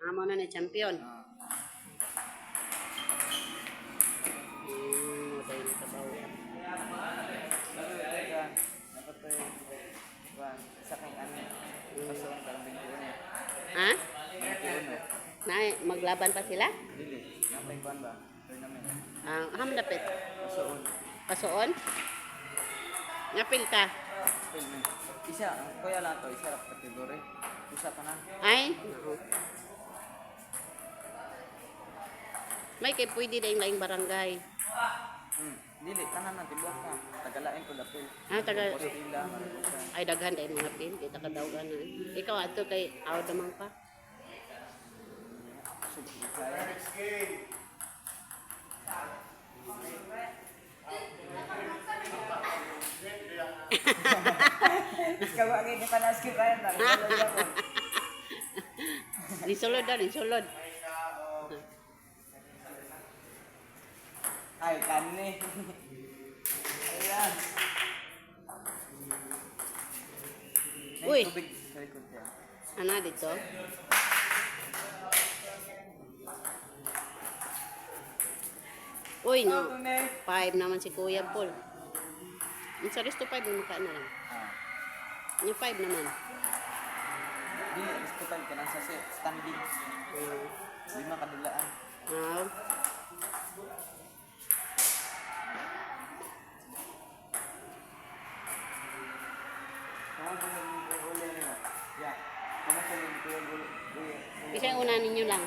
Amo na ni champion. Tayo na kabaw. Ha? Na maglaban pa sila? Dili, napay kuan ba? Tournament. Ham dapit. Pasuon. Pasuon? Napil ka? Isa, kuya lang to, isa ra kategory. Usa pa na. Ay? Oo. May kay pwede na yung laing barangay. Dili, tanan na tibuok ka. Tagalain ko dapil. Taga... Postila, Maribusan. Ay, daghan dahil mga pin. Kita ka daw gano'n. Ikaw, ato kay aw damang pa. Kawagin ni panaski pa yan. Risulod na, risulod. Ay, kani. Ayan. Uy. Tubig sa likod niya. Ano dito? Uy, no. 5 naman si Kuya Paul. Yung sa resto 5 naman ka na lang. Yung 5 naman. Di, hospital ka lang sa standing. 5 kadilaan. Isa yung una ninyo lang.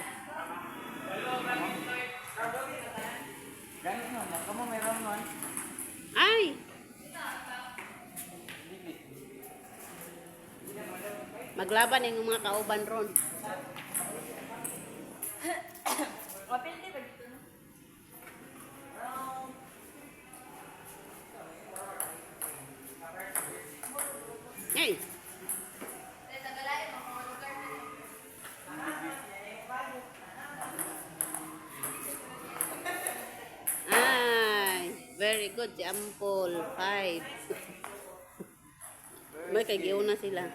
Ganit mo, kamu meron man. Ay! Maglaban yung mga kauban ron. Mapildi ba dito? Hey! Ay! Very good si Ampol. 5. May kagiyaw na sila.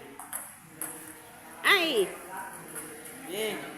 Ay! Yeah.